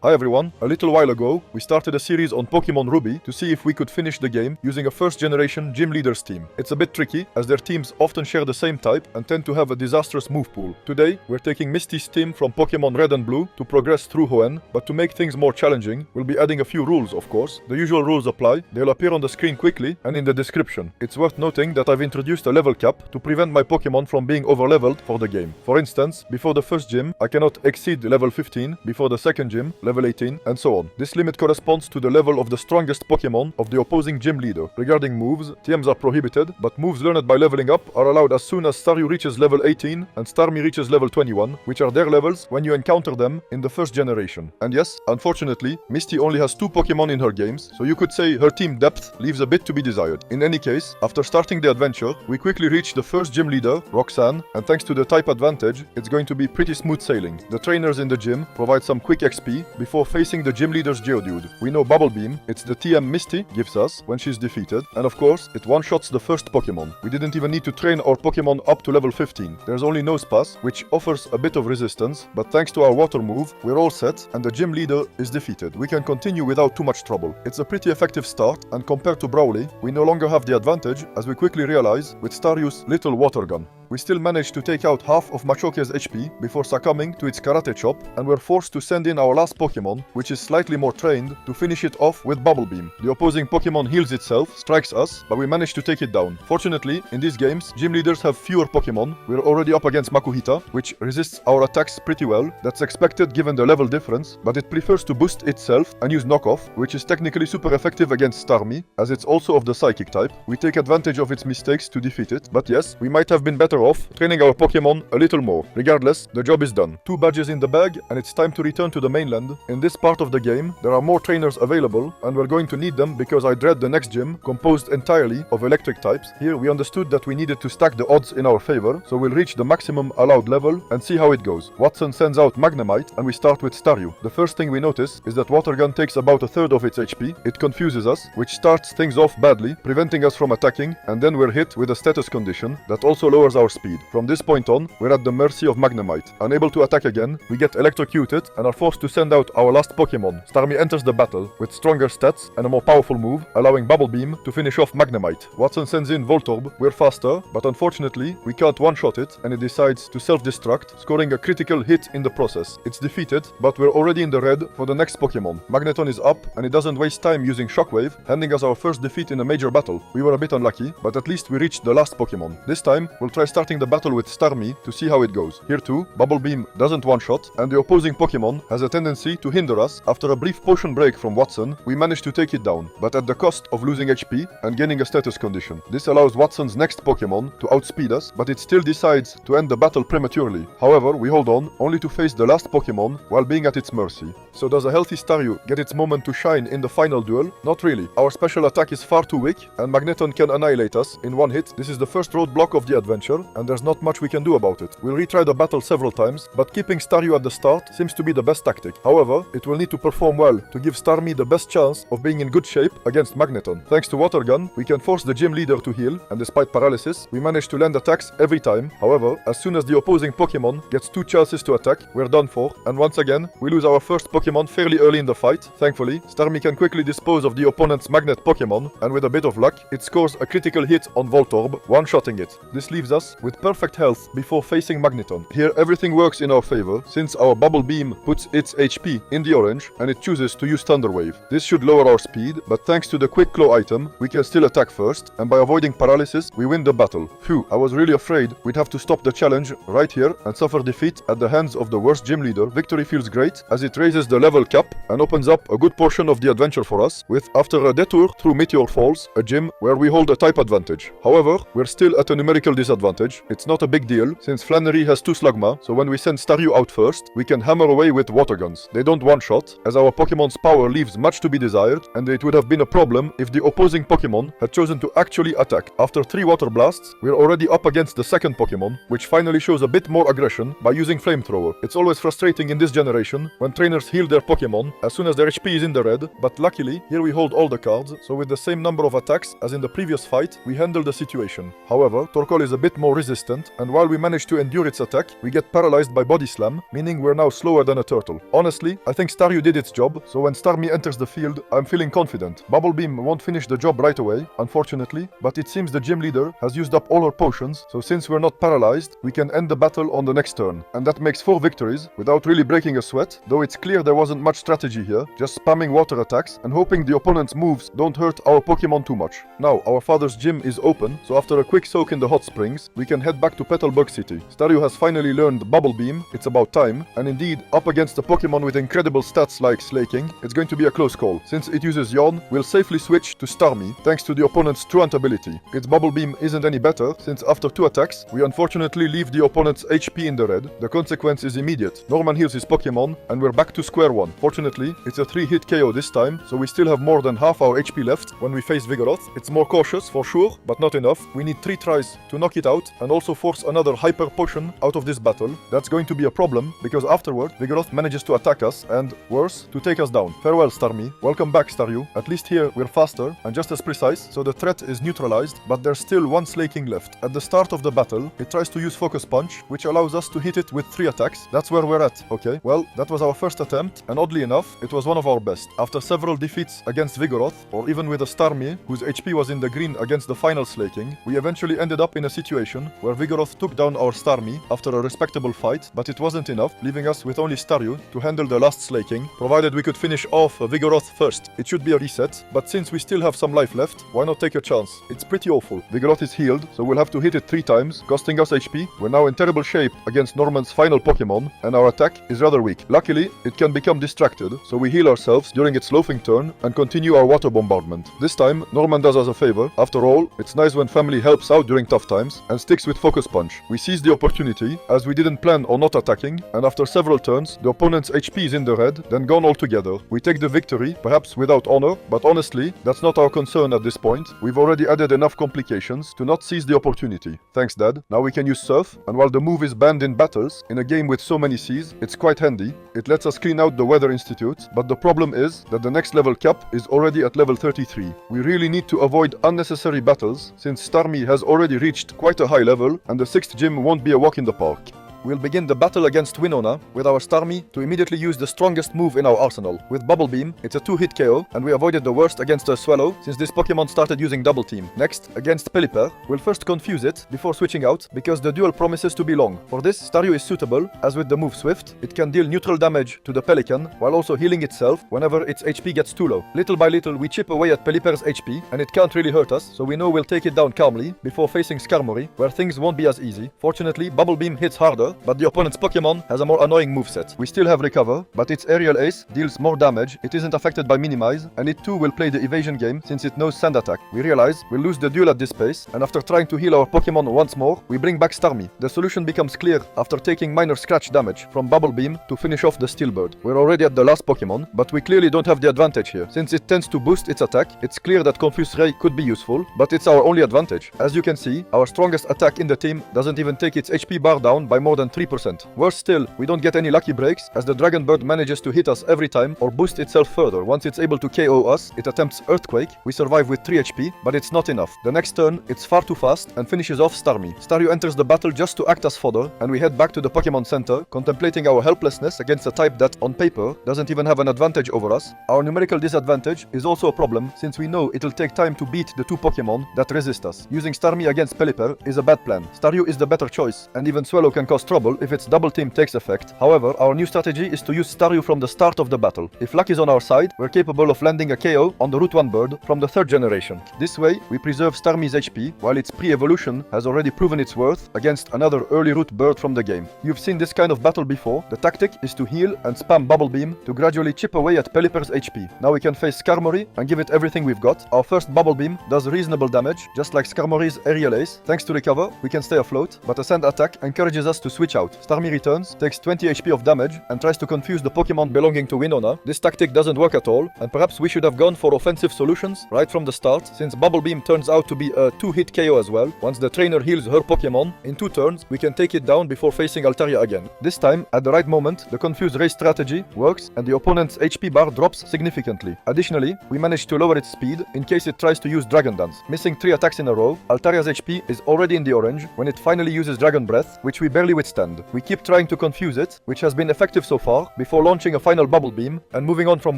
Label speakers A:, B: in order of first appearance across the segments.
A: Hi everyone, a little while ago, we started a series on Pokemon Ruby to see if we could finish the game using a first generation gym leaders team. It's a bit tricky, as their teams often share the same type and tend to have a disastrous move pool. Today, we're taking Misty's team from Pokemon Red and Blue to progress through Hoenn, but to make things more challenging, we'll be adding a few rules of course. The usual rules apply, they'll appear on the screen quickly and in the description. It's worth noting that I've introduced a level cap to prevent my Pokemon from being overleveled for the game. For instance, before the first gym, I cannot exceed level 15, before the second gym, level 18, and so on. This limit corresponds to the level of the strongest Pokemon of the opposing gym leader. Regarding moves, TMs are prohibited, but moves learned by leveling up are allowed as soon as Staryu reaches level 18 and Starmie reaches level 21, which are their levels when you encounter them in the first generation. And yes, unfortunately, Misty only has 2 Pokemon in her games, so you could say her team depth leaves a bit to be desired. In any case, after starting the adventure, we quickly reach the first gym leader, Roxanne, and thanks to the type advantage, it's going to be pretty smooth sailing. The trainers in the gym provide some quick XP before facing the gym leader's Geodude. We know Bubble Beam, it's the TM Misty gives us when she's defeated, and of course, it one-shots the first Pokemon. We didn't even need to train our Pokemon up to level 15. There's only Nosepass, which offers a bit of resistance, but thanks to our water move, we're all set, and the gym leader is defeated. We can continue without too much trouble. It's a pretty effective start, and compared to Brawly, we no longer have the advantage, as we quickly realize with Staryu's little water gun. We still managed to take out half of Machoke's HP before succumbing to its karate chop, and we're forced to send in our last Pokemon, which is slightly more trained, to finish it off with Bubble Beam. The opposing Pokemon heals itself, strikes us, but we managed to take it down. Fortunately, in these games, gym leaders have fewer Pokemon. We're already up against Makuhita, which resists our attacks pretty well. That's expected given the level difference, but it prefers to boost itself and use knockoff, which is technically super effective against Starmie, as it's also of the psychic type. We take advantage of its mistakes to defeat it, but yes, we might have been better off training our Pokemon a little more. Regardless, the job is done. 2 badges in the bag, and it's time to return to the mainland. In this part of the game, there are more trainers available, and we're going to need them because I dread the next gym, composed entirely of electric types. Here, we understood that we needed to stack the odds in our favor, so we'll reach the maximum allowed level and see how it goes. Watson sends out Magnemite, and we start with Staryu. The first thing we notice is that Water Gun takes about a third of its HP. It confuses us, which starts things off badly, preventing us from attacking, and then we're hit with a status condition that also lowers our speed. From this point on, we're at the mercy of Magnemite. Unable to attack again, we get electrocuted and are forced to send out our last Pokemon. Starmie enters the battle with stronger stats and a more powerful move, allowing Bubble Beam to finish off Magnemite. Watson sends in Voltorb. We're faster, but unfortunately, we can't one-shot it, and it decides to self-destruct, scoring a critical hit in the process. It's defeated, but we're already in the red for the next Pokemon. Magneton is up, and it doesn't waste time using Shockwave, handing us our first defeat in a major battle. We were a bit unlucky, but at least we reached the last Pokemon. This time, we'll try starting the battle with Starmie to see how it goes. Here too, Bubble Beam doesn't one-shot, and the opposing Pokemon has a tendency to hinder us. After a brief potion break from Watson, we manage to take it down, but at the cost of losing HP and gaining a status condition. This allows Watson's next Pokemon to outspeed us, but it still decides to end the battle prematurely. However, we hold on, only to face the last Pokemon while being at its mercy. So does a healthy Staryu get its moment to shine in the final duel? Not really. Our special attack is far too weak, and Magneton can annihilate us in one hit. This is the first roadblock of the adventure, and there's not much we can do about it. We'll retry the battle several times, but keeping Staryu at the start seems to be the best tactic. However, it will need to perform well to give Starmie the best chance of being in good shape against Magneton. Thanks to Water Gun, we can force the gym leader to heal, and despite paralysis, we manage to land attacks every time. However, as soon as the opposing Pokemon gets 2 chances to attack, we're done for, and once again, we lose our first Pokemon fairly early in the fight. Thankfully, Starmie can quickly dispose of the opponent's Magnet Pokemon, and with a bit of luck, it scores a critical hit on Voltorb, one-shotting it. This leaves us with perfect health before facing Magneton. Here everything works in our favor, since our Bubble Beam puts its HP in the orange and it chooses to use Thunder Wave. This should lower our speed, but thanks to the Quick Claw item, we can still attack first, and by avoiding paralysis, we win the battle. Phew, I was really afraid we'd have to stop the challenge right here and suffer defeat at the hands of the worst gym leader. Victory feels great, as it raises the level cap and opens up a good portion of the adventure for us, with, after a detour through Meteor Falls, a gym where we hold a type advantage. However, we're still at a numerical disadvantage. It's not a big deal, since Flannery has 2 Slugma, so when we send Staryu out first, we can hammer away with water guns. They don't one-shot, as our Pokemon's power leaves much to be desired, and it would have been a problem if the opposing Pokemon had chosen to actually attack. After 3 water blasts, we're already up against the second Pokemon, which finally shows a bit more aggression by using Flamethrower. It's always frustrating in this generation when trainers heal their Pokemon as soon as their HP is in the red, but luckily, here we hold all the cards, so with the same number of attacks as in the previous fight, we handle the situation. However, Torkoal is a bit more more resistant, and while we manage to endure its attack, we get paralyzed by Body Slam, meaning we're now slower than a turtle. Honestly, I think Staryu did its job, so when Starmie enters the field, I'm feeling confident. Bubble Beam won't finish the job right away, unfortunately, but it seems the gym leader has used up all her potions, so since we're not paralyzed, we can end the battle on the next turn. And that makes 4 victories, without really breaking a sweat, though it's clear there wasn't much strategy here, just spamming water attacks and hoping the opponent's moves don't hurt our Pokemon too much. Now, our father's gym is open, so after a quick soak in the hot springs, we can head back to Petalburg City. Staryu has finally learned Bubble Beam, it's about time, and indeed, up against a Pokemon with incredible stats like Slaking, it's going to be a close call. Since it uses Yawn, we'll safely switch to Starmie, thanks to the opponent's Truant ability. Its Bubble Beam isn't any better, since after 2 attacks, we unfortunately leave the opponent's HP in the red. The consequence is immediate. Norman heals his Pokemon, and we're back to square one. Fortunately, it's a 3-hit KO this time, so we still have more than half our HP left when we face Vigoroth. It's more cautious, for sure, but not enough. We need 3 tries to knock it out, and also force another Hyper Potion out of this battle. That's going to be a problem, because afterward, Vigoroth manages to attack us, and, worse, to take us down. Farewell, Starmie. Welcome back, Staryu. At least here, we're faster, and just as precise, so the threat is neutralized, but there's still 1 Slaking left. At the start of the battle, it tries to use Focus Punch, which allows us to hit it with 3 attacks. That's where we're at, okay? Well, that was our first attempt, and oddly enough, it was one of our best. After several defeats against Vigoroth, or even with a Starmie, whose HP was in the green against the final Slaking, we eventually ended up in a situation where Vigoroth took down our Starmie after a respectable fight, but it wasn't enough, leaving us with only Staryu to handle the last Slaking, provided we could finish off Vigoroth first. It should be a reset, but since we still have some life left, why not take a chance? It's pretty awful. Vigoroth is healed, so we'll have to hit it 3 times, costing us HP. We're now in terrible shape against Norman's final Pokemon, and our attack is rather weak. Luckily, it can become distracted, so we heal ourselves during its loafing turn and continue our water bombardment. This time, Norman does us a favor. After all, it's nice when family helps out during tough times and sticks with Focus Punch. We seize the opportunity, as we didn't plan on not attacking, and after several turns, the opponent's HP is in the red, then gone altogether. We take the victory, perhaps without honor, but honestly, that's not our concern at this point. We've already added enough complications to not seize the opportunity. Thanks, Dad. Now we can use Surf, and while the move is banned in battles, in a game with so many seas, it's quite handy. It lets us clean out the Weather Institute, but the problem is that the next level cap is already at level 33. We really need to avoid unnecessary battles, since Starmie has already reached quite a high level, and the 6th gym won't be a walk in the park. We'll begin the battle against Winona with our Starmie to immediately use the strongest move in our arsenal. With Bubble Beam, it's a 2-hit KO, and we avoided the worst against a Swallow since this Pokemon started using Double Team. Next, against Pelipper, we'll first confuse it before switching out because the duel promises to be long. For this, Staryu is suitable, as with the move Swift, it can deal neutral damage to the Pelican while also healing itself whenever its HP gets too low. Little by little, we chip away at Pelipper's HP, and it can't really hurt us, so we know we'll take it down calmly before facing Skarmory, where things won't be as easy. Fortunately, Bubble Beam hits harder, but the opponent's Pokemon has a more annoying moveset. We still have Recover, but its Aerial Ace deals more damage, it isn't affected by Minimize, and it too will play the evasion game since it knows Sand Attack. We realize we'll lose the duel at this pace, and after trying to heal our Pokemon once more, we bring back Starmie. The solution becomes clear after taking minor scratch damage from Bubble Beam to finish off the Steel Bird. We're already at the last Pokemon, but we clearly don't have the advantage here. Since it tends to boost its attack, it's clear that Confuse Ray could be useful, but it's our only advantage. As you can see, our strongest attack in the team doesn't even take its HP bar down by more than 3%. Worse still, we don't get any lucky breaks, as the Dragon Bird manages to hit us every time or boost itself further. Once it's able to KO us, it attempts Earthquake. We survive with 3 HP, but it's not enough. The next turn, it's far too fast and finishes off Starmie. Staryu enters the battle just to act as fodder, and we head back to the Pokemon Center, contemplating our helplessness against a type that, on paper, doesn't even have an advantage over us. Our numerical disadvantage is also a problem, since we know it'll take time to beat the 2 Pokemon that resist us. Using Starmie against Pelipper is a bad plan. Staryu is the better choice, and even Swallow can cause trouble if its Double Team takes effect. However, our new strategy is to use Staryu from the start of the battle. If luck is on our side, we're capable of landing a KO on the Route 1 bird from the 3rd generation. This way, we preserve Starmie's HP, while its pre-evolution has already proven its worth against another early Route bird from the game. You've seen this kind of battle before. The tactic is to heal and spam Bubble Beam to gradually chip away at Pelipper's HP. Now we can face Skarmory and give it everything we've got. Our first Bubble Beam does reasonable damage, just like Skarmory's Aerial Ace. Thanks to Recover, we can stay afloat, but a Sand Attack encourages us to switch out. Starmie returns, takes 20 HP of damage, and tries to confuse the Pokemon belonging to Winona. This tactic doesn't work at all, and perhaps we should have gone for offensive solutions right from the start, since Bubble Beam turns out to be a 2-hit KO as well. Once the trainer heals her Pokemon, in 2 turns, we can take it down before facing Altaria again. This time, at the right moment, the Confuse Ray strategy works, and the opponent's HP bar drops significantly. Additionally, we manage to lower its speed in case it tries to use Dragon Dance. Missing 3 attacks in a row, Altaria's HP is already in the orange when it finally uses Dragon Breath, which we barely withstand. We keep trying to confuse it, which has been effective so far, before launching a final Bubble Beam and moving on from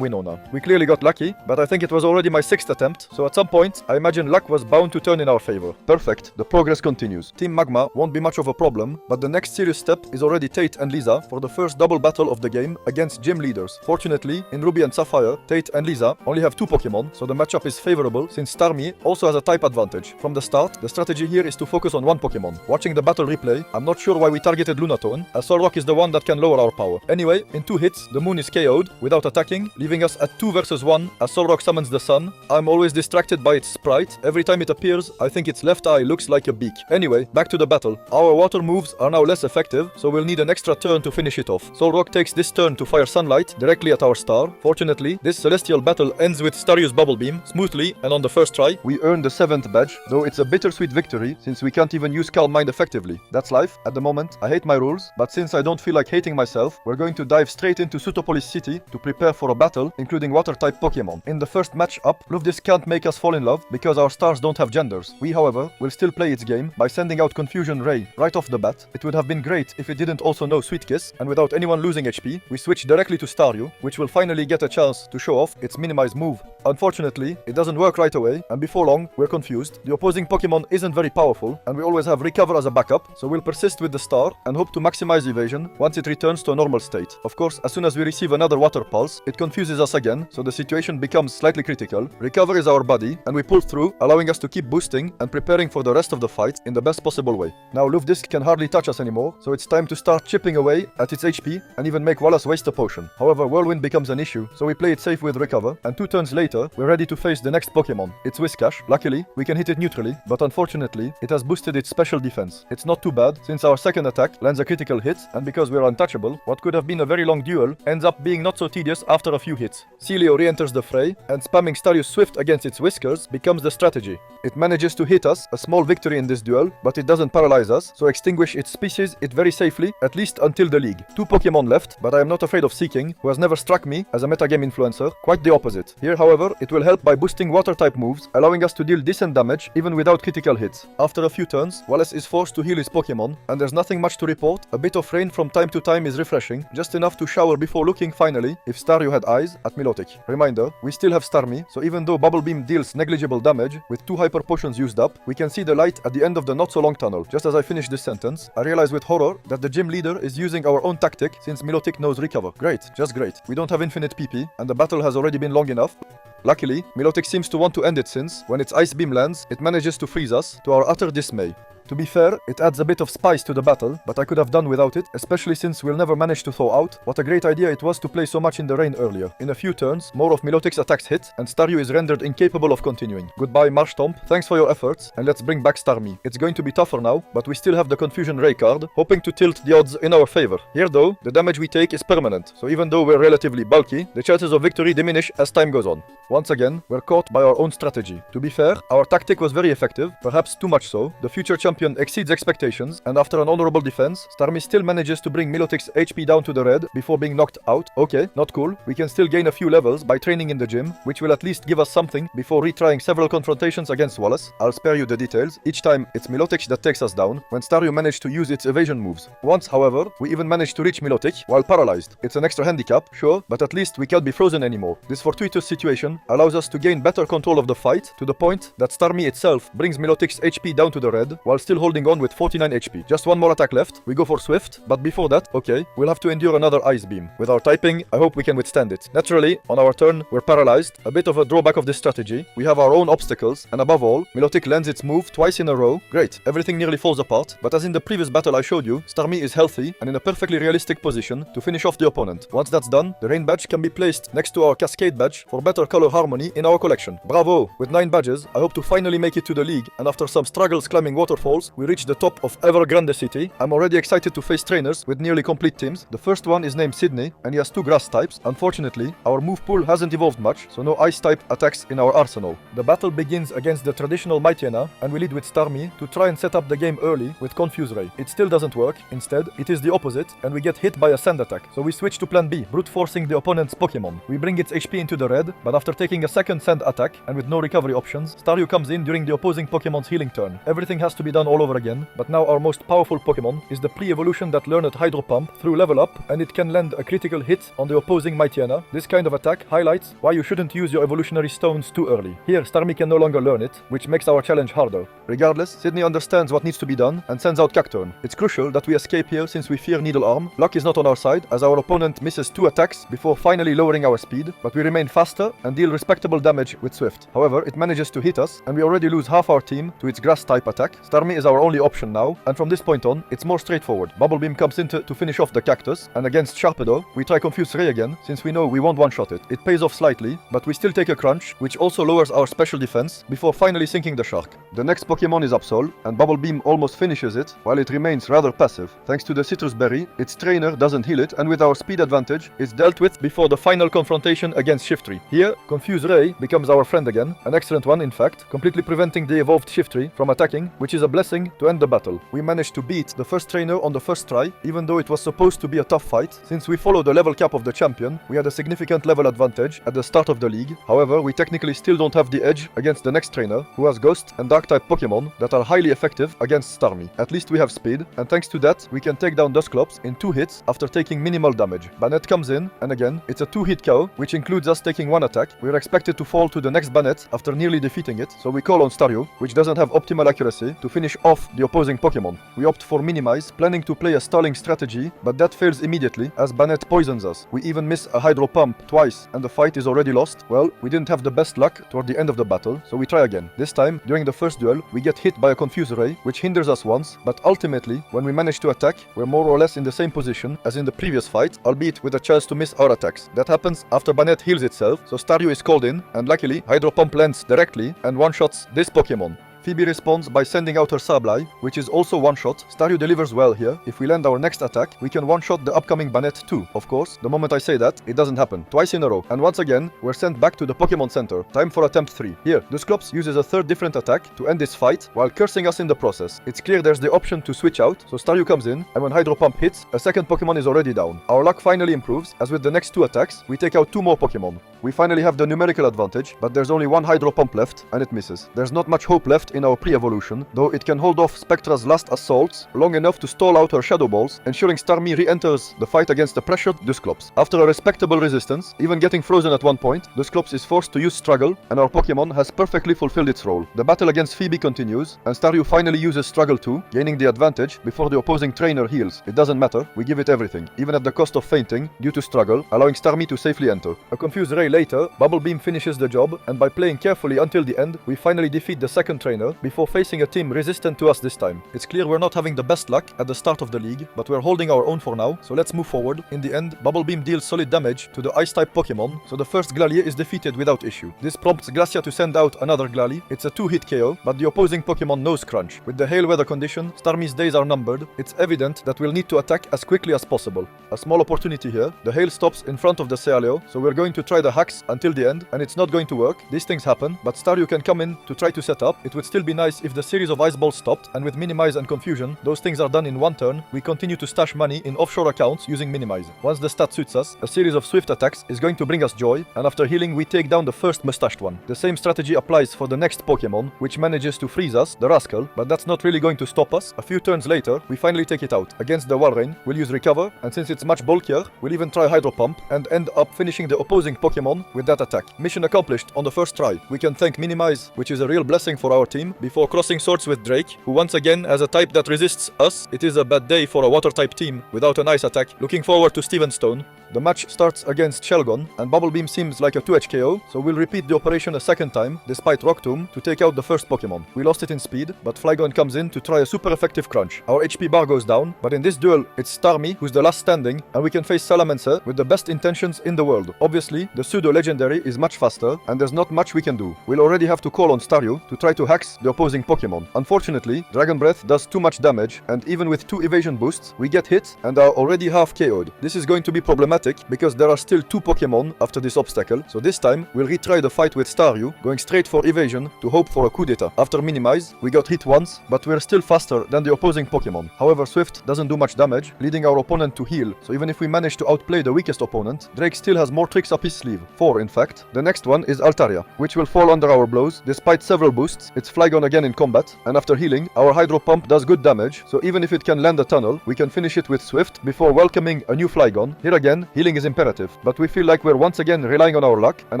A: Winona. We clearly got lucky, but I think it was already my 6th attempt, so at some point, I imagine luck was bound to turn in our favor. Perfect, the progress continues. Team Magma won't be much of a problem, but the next serious step is already Tate and Lisa for the first double battle of the game against gym leaders. Fortunately, in Ruby and Sapphire, Tate and Lisa only have 2 Pokemon, so the matchup is favorable since Starmie also has a type advantage. From the start, the strategy here is to focus on 1 Pokemon. Watching the battle replay, I'm not sure why we targeted Lunatone, as Solrock is the one that can lower our power. Anyway, in 2 hits, the moon is KO'd without attacking, leaving us at 2 versus 1 as Solrock summons the sun. I'm always distracted by its sprite. Every time it appears, I think its left eye looks like a beak. Anyway, back to the battle. Our water moves are now less effective, so we'll need an extra turn to finish it off. Solrock takes this turn to fire Sunlight directly at our star. Fortunately, this celestial battle ends with Staryu's Bubble Beam smoothly and on the first try. We earn the 7th badge, though it's a bittersweet victory since we can't even use Calm Mind effectively. That's life. At the moment, I hate my rules, but since I don't feel like hating myself, we're going to dive straight into Sutopolis City to prepare for a battle, including water-type Pokemon. In the first match up, Lufdis can't make us fall in love because our stars don't have genders. We, however, will still play its game by sending out Confusion Ray right off the bat. It would have been great if it didn't also know Sweet Kiss, and without anyone losing HP, we switch directly to Staryu, which will finally get a chance to show off its minimized move. Unfortunately, it doesn't work right away, and before long, we're confused. The opposing Pokemon isn't very powerful, and we always have Recover as a backup, so we'll persist with the star and hope to maximize evasion once it returns to a normal state. Of course, as soon as we receive another Water Pulse, it confuses us again, so the situation becomes slightly critical. Recover is our buddy, and we pull through, allowing us to keep boosting and preparing for the rest of the fight in the best possible way. Now Lufdisc can hardly touch us anymore, so it's time to start chipping away at its HP and even make Wallace waste a potion. However, Whirlwind becomes an issue, so we play it safe with Recover, and 2 turns later, we're ready to face the next Pokemon. It's Whiscash. Luckily, we can hit it neutrally, but unfortunately, it has boosted its special defense. It's not too bad, since our second attack lands a critical hit, and because we're untouchable, what could have been a very long duel ends up being not so tedious after a few hits. Celio re-enters the fray, and spamming Staryu's Swift against its whiskers becomes the strategy. It manages to hit us, a small victory in this duel, but it doesn't paralyze us, so extinguish its species it very safely, at least until the league. 2 Pokemon left, but I am not afraid of Seeking, who has never struck me as a metagame influencer, quite the opposite. Here, however, it will help by boosting water-type moves, allowing us to deal decent damage even without critical hits. After a few turns, Wallace is forced to heal his Pokemon, and there's nothing much to report. A bit of rain from time to time is refreshing, just enough to shower before looking finally if Staryu had eyes at Milotic. Reminder, we still have Starmie, so even though Bubble Beam deals negligible damage, with 2 Hyper Potions used up, we can see the light at the end of the not-so-long tunnel. Just as I finish this sentence, I realize with horror that the gym leader is using our own tactic since Milotic knows Recover. Great, just great. We don't have infinite PP, and the battle has already been long enough. Luckily, Milotic seems to want to end it since, when its Ice Beam lands, it manages to freeze us, to our utter dismay. To be fair, it adds a bit of spice to the battle, but I could have done without it, especially since we'll never manage to thaw out. What a great idea it was to play so much in the rain earlier. In a few turns, more of Milotic's attacks hit, and Staryu is rendered incapable of continuing. Goodbye, Marshtomp, thanks for your efforts, and let's bring back Starmie. It's going to be tougher now, but we still have the Confusion Ray card, hoping to tilt the odds in our favor. Here though, the damage we take is permanent, so even though we're relatively bulky, the chances of victory diminish as time goes on. Once again, we're caught by our own strategy. To be fair, our tactic was very effective, perhaps too much so. The future champion exceeds expectations, and after an honorable defense, Starmie still manages to bring Milotic's HP down to the red before being knocked out. Okay, not cool. We can still gain a few levels by training in the gym, which will at least give us something before retrying several confrontations against Wallace. I'll spare you the details. Each time, it's Milotic that takes us down, when Staryu managed to use its evasion moves. Once, however, we even managed to reach Milotic while paralyzed. It's an extra handicap, sure, but at least we can't be frozen anymore. This fortuitous situation allows us to gain better control of the fight, to the point that Starmie itself brings Milotic's HP down to the red, while still holding on with 49 HP. Just one more attack left, we go for Swift, but before that, okay, we'll have to endure another Ice Beam. With our typing, I hope we can withstand it. Naturally, on our turn, we're paralyzed, a bit of a drawback of this strategy. We have our own obstacles, and above all, Milotic lands its move twice in a row. Great, everything nearly falls apart, but as in the previous battle I showed you, Starmie is healthy and in a perfectly realistic position to finish off the opponent. Once that's done, the Rain Badge can be placed next to our Cascade Badge for better color harmony in our collection. Bravo! With 9 badges, I hope to finally make it to the league, and after some struggles climbing waterfalls, balls, we reach the top of Evergrande City. I'm already excited to face trainers with nearly complete teams. The first one is named Sydney, and he has 2 grass types. Unfortunately, our move pool hasn't evolved much, so no ice type attacks in our arsenal. The battle begins against the traditional Mightyena, and we lead with Starmie to try and set up the game early with Confuse Ray. It still doesn't work. Instead, it is the opposite, and we get hit by a sand attack. So we switch to plan B, brute forcing the opponent's Pokemon. We bring its HP into the red, but after taking a second sand attack and with no recovery options, Staryu comes in during the opposing Pokemon's healing turn. Everything has to be done all over again, but now our most powerful Pokemon is the pre-evolution that learned Hydro Pump through level up, and it can land a critical hit on the opposing Mightyena. This kind of attack highlights why you shouldn't use your evolutionary stones too early. Here, Starmie can no longer learn it, which makes our challenge harder. Regardless, Sydney understands what needs to be done and sends out Cacturne. It's crucial that we escape here since we fear Needle Arm. Luck is not on our side, as our opponent misses 2 attacks before finally lowering our speed, but we remain faster and deal respectable damage with Swift. However, it manages to hit us, and we already lose half our team to its grass type attack. Starmie is our only option now, and from this point on, it's more straightforward. Bubble Beam comes in to finish off the cactus, and against Sharpedo, we try Confuse Ray again, since we know we won't one-shot it. It pays off slightly, but we still take a crunch, which also lowers our special defense before finally sinking the shark. The next Pokemon is Absol, and Bubble Beam almost finishes it, while it remains rather passive. Thanks to the Citrus Berry, its trainer doesn't heal it, and with our speed advantage, it's dealt with before the final confrontation against Shiftry. Here, Confuse Ray becomes our friend again, an excellent one in fact, completely preventing the evolved Shiftry from attacking, which is a blessing to end the battle. We managed to beat the first trainer on the first try, even though it was supposed to be a tough fight. Since we follow the level cap of the champion, we had a significant level advantage at the start of the league. However, we technically still don't have the edge against the next trainer, who has Ghost and Dark-type Pokemon that are highly effective against Starmie. At least we have speed, and thanks to that, we can take down Dusclops in 2 hits after taking minimal damage. Banette comes in, and again, it's a 2-hit KO, which includes us taking 1 attack. We're expected to fall to the next Banette after nearly defeating it, so we call on Staryu, which doesn't have optimal accuracy, to finish off the opposing Pokemon. We opt for Minimize, planning to play a stalling strategy, but that fails immediately as Banette poisons us. We even miss a Hydro Pump twice, and the fight is already lost. Well, we didn't have the best luck toward the end of the battle, so we try again. This time, during the first duel, we get hit by a Confuse Ray, which hinders us once, but ultimately, when we manage to attack, we're more or less in the same position as in the previous fight, albeit with a chance to miss our attacks. That happens after Banette heals itself, so Staryu is called in, and luckily, Hydro Pump lands directly and one-shots this Pokemon. Phoebe responds by sending out her Sableye, which is also one-shot. Staryu delivers well here. If we land our next attack, we can one-shot the upcoming Banette too. Of course, the moment I say that, it doesn't happen. Twice in a row. And once again, we're sent back to the Pokemon Center. Time for attempt 3. Here, Dusclops uses a 3rd different attack to end this fight, while cursing us in the process. It's clear there's the option to switch out, so Staryu comes in, and when Hydro Pump hits, a second Pokemon is already down. Our luck finally improves, as with the next 2 attacks, we take out 2 more Pokemon. We finally have the numerical advantage, but there's only 1 Hydro Pump left, and it misses. There's not much hope left in our pre-evolution, though it can hold off Spectra's last assaults long enough to stall out her Shadow Balls, ensuring Starmie re-enters the fight against the pressured Dusclops. After a respectable resistance, even getting frozen at one point, Dusclops is forced to use Struggle, and our Pokemon has perfectly fulfilled its role. The battle against Phoebe continues, and Staryu finally uses Struggle too, gaining the advantage before the opposing trainer heals. It doesn't matter, we give it everything, even at the cost of fainting due to Struggle, allowing Starmie to safely enter. A Confuse Ray later, Bubble Beam finishes the job, and by playing carefully until the end, we finally defeat the second trainer before facing a team resistant to us this time. It's clear we're not having the best luck at the start of the league, but we're holding our own for now, so let's move forward. In the end, Bubble Beam deals solid damage to the Ice-type Pokemon, so the first Glalie is defeated without issue. This prompts Glacia to send out another Glalie. It's a 2-hit KO, but the opposing Pokemon knows Crunch. With the hail weather condition, Starmie's days are numbered. It's evident that we'll need to attack as quickly as possible. A small opportunity here. The hail stops in front of the Sealeo, so we're going to try the hacks until the end, and it's not going to work. These things happen, but Staryu can come in to try to set up. It would still be nice if the series of Ice Balls stopped, and with Minimize and Confusion, those things are done in one turn. We continue to stash money in offshore accounts using Minimize. Once the stat suits us, a series of swift attacks is going to bring us joy, and after healing we take down the first mustached one. The same strategy applies for the next Pokemon, which manages to freeze us, the Rascal, but that's not really going to stop us. A few turns later, we finally take it out. Against the Walrein, we'll use Recover, and since it's much bulkier, we'll even try Hydro Pump, and end up finishing the opposing Pokemon with that attack. Mission accomplished on the first try. We can thank Minimize, which is a real blessing for our team, before crossing swords with Drake, who once again has a type that resists us. It is a bad day for a water type team without an ice attack. Looking forward to Steven Stone. The match starts against Shelgon, and Bubble Beam seems like a 2H KO, so we'll repeat the operation a second time, despite Rock Tomb, to take out the first Pokemon. We lost it in speed, but Flygon comes in to try a super effective crunch. Our HP bar goes down, but in this duel, it's Starmie who's the last standing, and we can face Salamancer with the best intentions in the world. Obviously, the pseudo-legendary is much faster, and there's not much we can do. We'll already have to call on Staryu to try to hex the opposing Pokemon. Unfortunately, Dragon Breath does too much damage, and even with 2 evasion boosts, we get hit and are already half KO'd. This is going to be problematic, because there are still 2 Pokemon after this obstacle, so this time, we'll retry the fight with Staryu, going straight for evasion to hope for a coup d'etat. After minimize, we got hit once, but we're still faster than the opposing Pokemon. However, Swift doesn't do much damage, leading our opponent to heal, so even if we manage to outplay the weakest opponent, Drake still has more tricks up his sleeve. 4 in fact. The next one is Altaria, which will fall under our blows. Despite several boosts, it's Flygon again in combat, and after healing, our Hydro Pump does good damage, so even if it can land a tunnel, we can finish it with Swift before welcoming a new Flygon. Here again, healing is imperative, but we feel like we're once again relying on our luck, and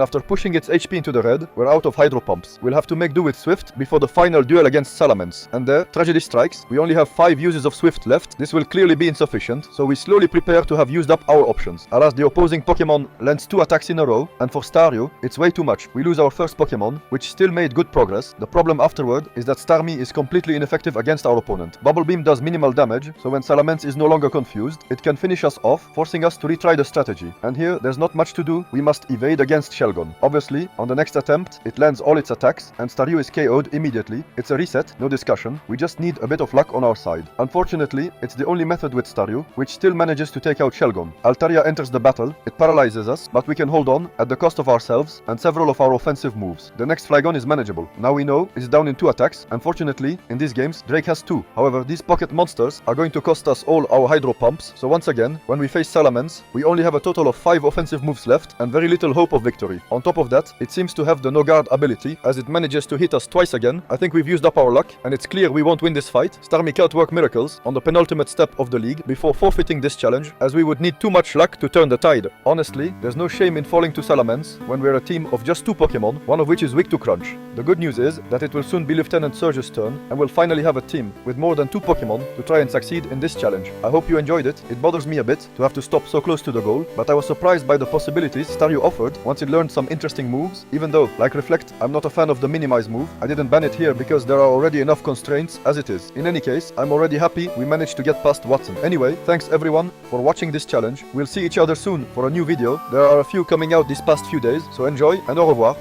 A: after pushing its HP into the red, we're out of Hydro Pumps. We'll have to make do with Swift before the final duel against Salamence. And there, tragedy strikes. We only have 5 uses of Swift left. This will clearly be insufficient, so we slowly prepare to have used up our options. Alas, the opposing Pokemon lands 2 attacks in a row, and for Staryu, it's way too much. We lose our first Pokemon, which still made good progress. The problem afterward is that Starmie is completely ineffective against our opponent. Bubble Beam does minimal damage, so when Salamence is no longer confused, it can finish us off, forcing us to retry the strategy. And here, there's not much to do. We must evade against Shelgon. Obviously, on the next attempt, it lands all its attacks, and Staryu is KO'd immediately. It's a reset, no discussion. We just need a bit of luck on our side. Unfortunately, it's the only method with Staryu, which still manages to take out Shelgon. Altaria enters the battle. It paralyzes us, but we can hold on at the cost of ourselves and several of our offensive moves. The next Flygon is manageable. Now we know it's down in 2 attacks. Unfortunately, in these games, Drake has 2. However, these pocket monsters are going to cost us all our Hydro Pumps, so once again, when we face Salamence, we only have a total of 5 offensive moves left and very little hope of victory. On top of that, it seems to have the no guard ability, as it manages to hit us twice again. I think we've used up our luck, and it's clear we won't win this fight. Starmie can't work miracles on the penultimate step of the league before forfeiting this challenge, as we would need too much luck to turn the tide. Honestly, there's no shame in falling to Salamence when we're a team of just 2 Pokemon, one of which is weak to crunch. The good news is that it will soon be Lieutenant Surge's turn, and we'll finally have a team with more than 2 Pokemon to try and succeed in this challenge. I hope you enjoyed it. It bothers me a bit to have to stop so close to the goal, but I was surprised by the possibilities Staryu offered once it learned some interesting moves, even though, like Reflect, I'm not a fan of the minimize move. I didn't ban it here because there are already enough constraints as it is. In any case, I'm already happy we managed to get past Watson. Anyway, thanks everyone for watching this challenge. We'll see each other soon for a new video. There are a few coming out these past few days, so enjoy and au revoir.